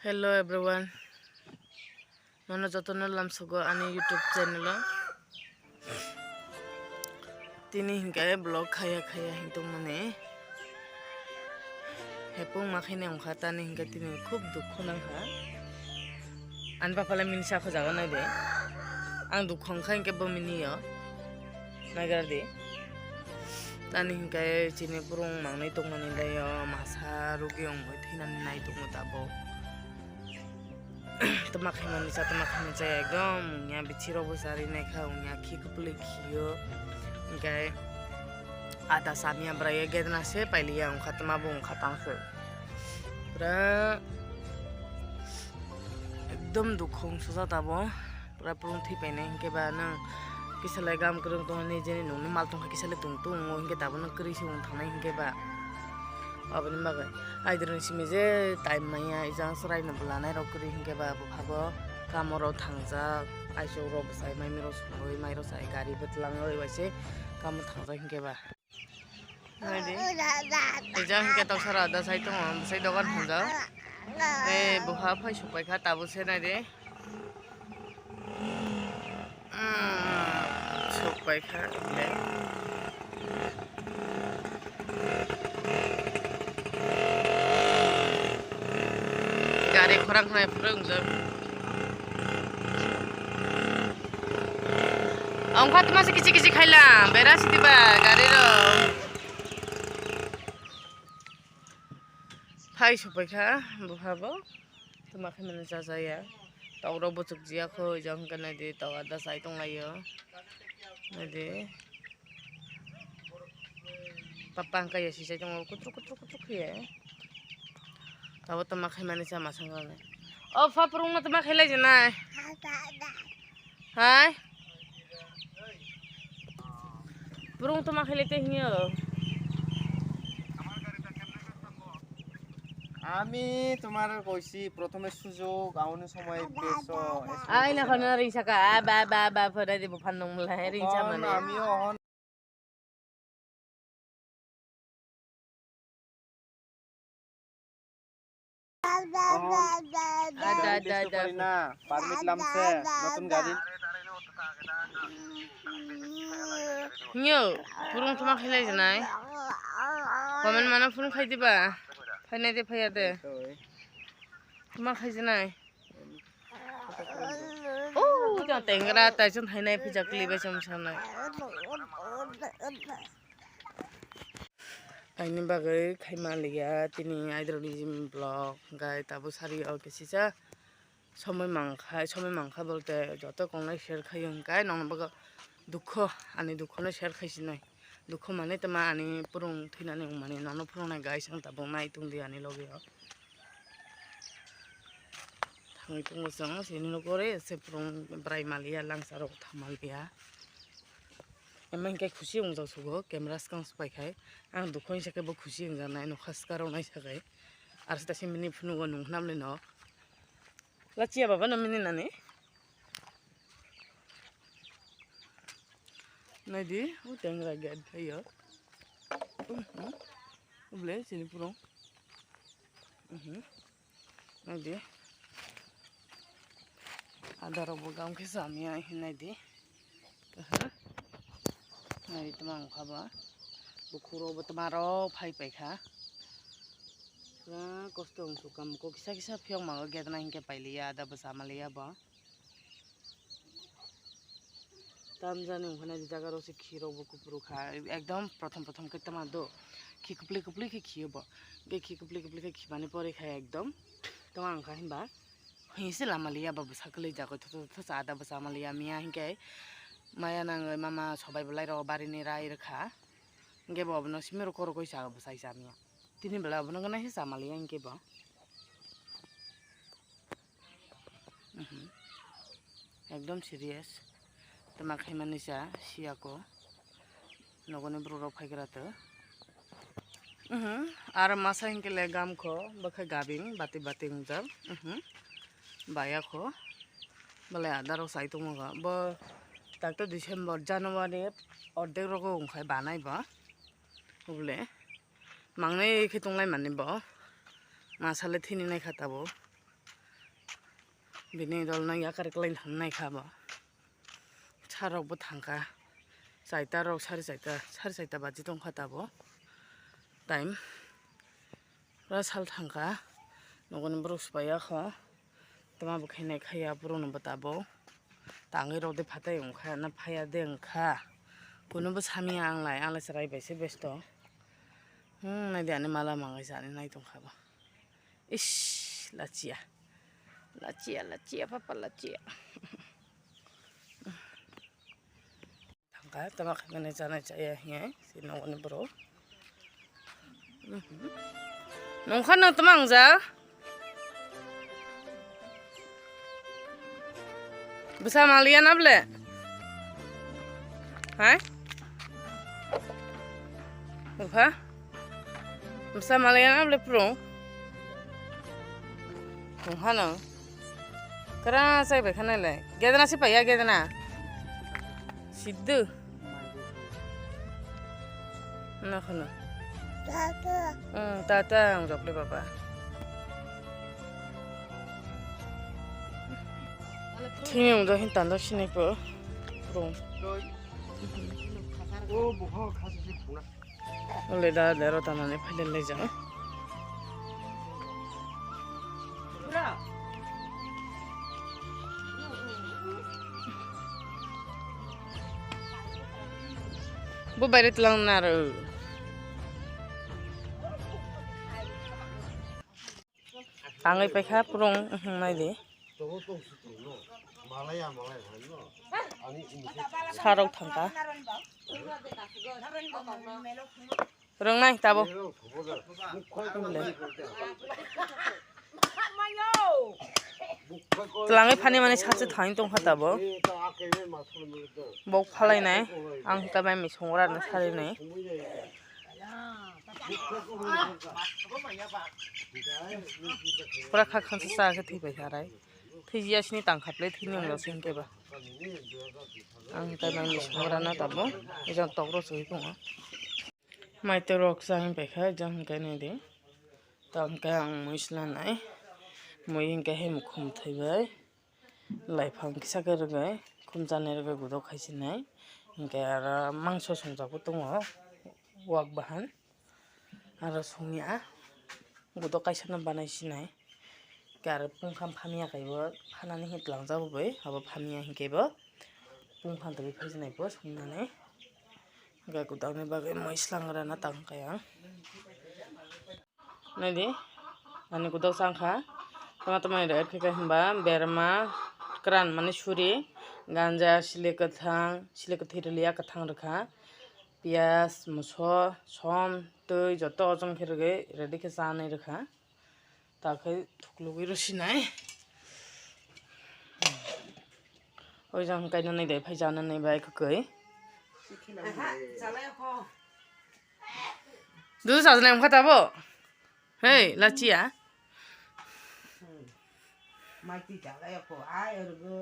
Hello everyone. Nono jotono lamsugo ani YouTube channel. Tini hingga blog khaya hintung mane. Hepung makhine ongkhata ni hingga tini khub dukho nangha. An papala minsa kho jaga nai de. Ang dukho ongkha hingga bo miniyo. Nagar de. Tani hingga chini purung mangnai tongmani dayo masa rugi ongmoi thinan nai tongmo tabo. Temak manisa ekdom nya bichiro bosari nekha nya khi kupli khiyo ngai ada samia braya gedna se pailiya khatma bong khatang se pra ekdom dukhong suja tabo pra prung thi pene ke ba nang kisale gam krung to ni jeni nung mal tong kisale tung tung ngo hinge tabo nang kri si ung thanai hinge ba abani bagai aidron simije time maya ijang srai na bulanai rokri hinge ba bhabo kamoro thangja aisho ro bsai mai miro soi mai ro sai gari betlang oi waise kam thangja hinge ba nadi ijang hinge to sara da sai tong sai dogan hanja e buha phai supai kha tabu se nai de supai kha le gari khorang khrai prung jam ongkha tuma se kichi kichi khaila bera sidiba gari ro phai supai kha buhabo tuma khimene jajaya tawro bochuk jia kho jang kana de tawada sai tong layo nade papa angka ya si sai tong kutru ye tawo tama khimene sa masangane o fa prung na tama khilai jana hai prung tama khilete hiyo আমি তোমার কইছি প্রথমে সুযোগ আউনি সময় পেছো I না খনা রিংসা কা বা ফরা দেব ফান্নং মলা রিংসা মানে আমিও অহন ada না পারমিট লামছে নতুন গাড়ি hiyo purung tama khilai janai komen mana purung khai diba phainai de phaya de tama khai janai ja tengra ta chun thainai phijakli be cham sanai aini bagai khaima liya tini hydrolism blog gai tabu sari au kesisa সময় মাংখা বলতে যত কোনলাই share খাই গাই নং বাga দুঃখ আনি দুঃখ না share খাইছি নাই দুঃখ মানে তোমা আনি পুরং থিনানি মানে নন পুরং গাই সাং তাবং নাই তুং দি আনি লগে থাঙ্গি তুং সং সিনি নকরে সে পুরং ব্রাই মালিয়া লাংসার থামালিয়া এমন কে খুশি হং যাও সুগো ক্যামেরা স্কাং স্পাই খাই আং দুঃখ হিসাকে বো খুশি হং জানাই নখাসকারও নাই সাকাই আর সেটা সিমিনি ফুনুগো নুং নামলে ন Lachia baba no mini nani nadi utang ragad ayo uble sini purong nadi ada robo gam ke samia nadi nadi tamang khaba bukuro botmaro phai pai kha kosong sukam ko kisa phiong ma gedna hinke pailiya ada basa maliya ba tam jani khona jaga ro se khiro bu kupru kha ekdom prothom ke tama do khi kupli ke khiyo ba ge khi kupli ke khimani pore kha ekdom tama angka himba hisi lamaliya ba sakle jago to ada basa maliya miya hinke maya nang mama sobai bolai ro bari ni rai rakha ge bo bno simero kor koi sa basa isa miya tini bela abang kena sih sama liang ke bang, ekdom serius, temak himanisa siako, nogone berurut fakirat tu, ar masa yang kelegam ko, bakai gabing, bati ngujal, bayar ko, bela ada rosai tu moga, bo tak tu Desember Januari, order roko ungkai banai ba, boleh. Mangnai khitung lai mani bo masale thini nai khatabo बिनि दलना याकार Kline थांनाय खाबा सारावबो थांखा जायताराव सारि जायता बाजि दंखा दाबो time रा साल थांखा नगन Bruce बायाखा तमाबो खायनाय खाया ब्रुनबो दाबो ताङै रदे फाताय ओंखा ना फाया दे ओंखा कुनोबो सामिया आंलाय रायबायसो बेस्थ' नायदायानो माला माङै जानो नाय दंखाबा इस लाचिया papa लाचिया थांखा तमा खायने जानाय जाया हिया से नगन ब्रो नंखा न तमा आंजा Bisa malian able? Hai? Apa? Bisa malian able pro? Hana. Karena saya bekana le. Gedana sih payah gedana. Siddu. Nah kana. Tata. Enggak boleh papa. ting이 먼저 힌트 안 다시니까 그럼 원래 나 내려다 나네 팔릴 내잖아 뭐 바이레 틀랑 나르 당의 백합 프롱 나이디 사러 탄가? 그런나이 따보. 랑의 파니만이 사지 다닌 동 하다보. 목 팔라이네. 안 까만 미송오라는 살이네. 보라 카칸스 싸게 되게 잘해. थैजियासिनि तांखाबले थैनि उनावसो होनकेबा आं ताइबांनि संग्राना दाबो एजों तग्रसै दङ माइते रक जाहिं बेखा जों होनकायनो दे तांखाय आं मैस्लानाय मै हिंका हे मुखुम थैबाय लाइफां किसाके रोगाय खुम जानाय रोगाय गुदाव खायसिनाय हिंकाय आरो मांस संजाबो दङ वाक बाहान आरो संनिया गुदाव कायसाना बानायसिनाय Kar pungkham phamia kaibo phanani hitlang jabobai abo phamia hinkebo pungkham tabi phajinai bo songnani ga gudangni bagai moislangra na tangkaya naidi ani gudaw sangkha tama red khika himba berma kran mane suri ganja sile kathang kathang rakha pias muso som tui joto ojong khirge ready khe janai rakha ताकि थुकलुगी रसिनाय ओइ जों गायना नै दे फायजाना नै bye खकै दु जाजनाय ओंखा दाबो हे लाचिया माइति जालाय खो आय ओरगो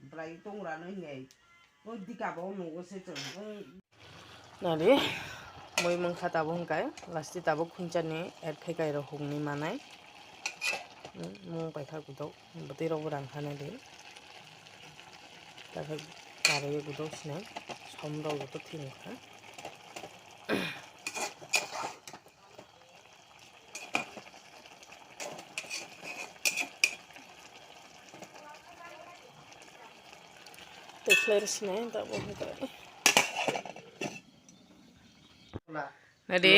ब्राय तंग्रा नै नै ओ दिकाबो नगोसे जों नादि मै मंखा दाबो हंकाय लास्टि दाबो खुनचानि एड खैकाय र हंनि मानाय mung pai khar gudau bati ro rang khane de ta kha kare gudau sine som ro to thing kha te flare sine ta bo ka nade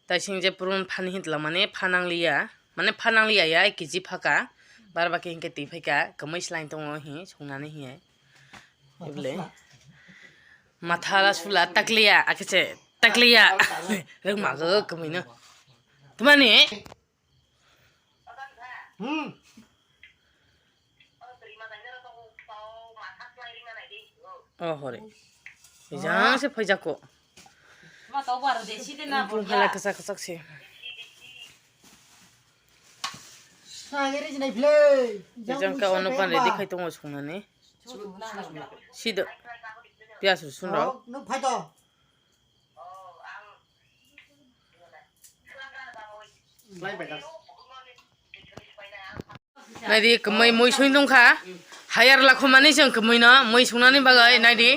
ta singje purun phan hitla mane phanang liya माने फानांलि आया 1 kg फाका बार बाके हिंके ति फैका कमै saline दङ हि संनानै हिए एबले माथाला सुला तकलिया आकेसे तकलिया रोंमागो कमैनो तुमाने हरे बेजांसे फैजाको मा तो बार देसी देना बुंला कसा कसासे Jangan kau nak pandai dikai tunggu sungai ni. Sido, biasa sunro. नायदि मै मै सुइ दंखा हायार लाखमानि जों मैनो मै संनानै बागै नायदि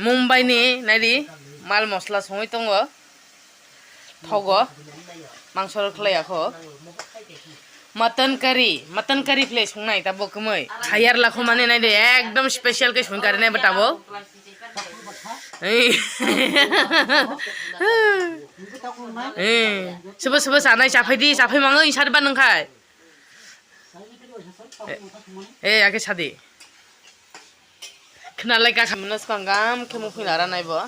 मुम्बाइनि नायदि माल मस्ला सङै दङ थावगो मांस रखलायाखो मटन करी प्ले संनाय ताबो कमै हायार लाखमानि नायदि एकदम स्पेशल के संगार ने बताबो सोरबा सोरबा जानाय जाफै माङो इसारबा नोंखाय आगे सादि खोनालाय गाखामोन गाम केमु फैना रानायबो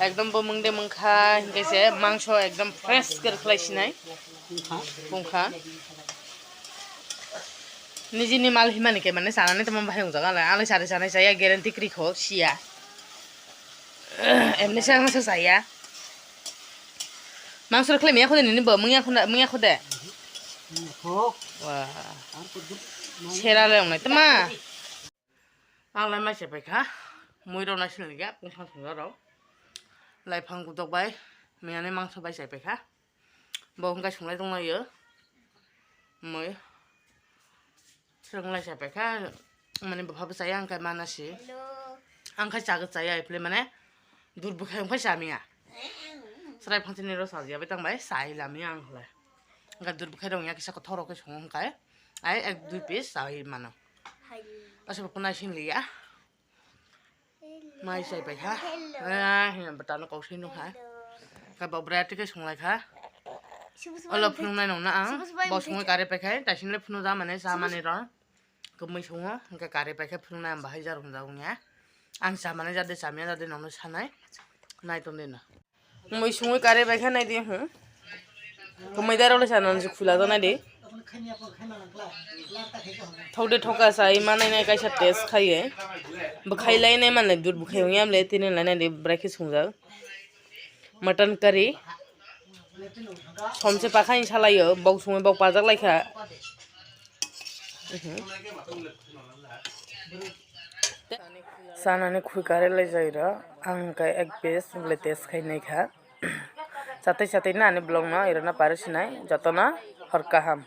एकदम बमंदे मंखा हिंगैसे मांस एकदम फ्रेश करखलायसिनाय बुंखा निजिनि माल हिमानिके माने जानानै तमा बाहाय जागालाय आले सारे जानाय जाया ग्यारेन्टी क्रिखौ सिया एमनेसे आंसो जाया मांस रखलाय मिया खदे निबो मिया खदे वा सेराले अंनाय तमा आंलाय माइसे बायखा मैरो नासिनो गया बुंफां संगाराव लाइफां गुदबाय मैयाने मांस बायसे बायखा बावंगाय संलाय दंलायो मै संलाय बायखा माने बहाबो जाया आंखाय मानासि आंखाय जागत जाया इफले माने दूर बुखाय आंखाय जामिया सराय फांसेनि रस आजियाबे तांबाय साइ लामिया आंखलाय आंखाय दूर बुखाय दं या किसाखौ थरखै सङो आंखाय आइ एक दुइ पिस जायो मानो असबखौ नायसिन लिया माइ जायबायखा बतानो कौसै दंखा गाबाव ब्रायाटिके संलायखा अलप फुनुंनाय नंना आं बाव सङै गारे पाइखाय दासिमलाय फुनु जा माने जा माने र गमै सङो ओंखाय गारे पाइखाय फुनुंनाय आं बाहाय जारुं जागुंया आं जामाने जादे जामिया जादे नंनो सानाय नायतोंदेनो मै सङै गारे पाइखाय नायदि हूं गमै दारावलाय सानानैसो खुला जा नायदि थौदे थौका साई माने नाय कैसा टेस्ट खाये बखाइलाय ने माने दूर बुखायोंया हमले तिने लाने दे ब्रेके संजा मटन करी समसे पाखाइन सालायो बाव सङै बाव पाजाक लायखा सानानै खुगारे लाय जायो र आं का एक पेज हमले टेस्ट खाइनायखा साथै साथै ना ने ब्लग ना इरना पारसिनाय जतना हरकाहाम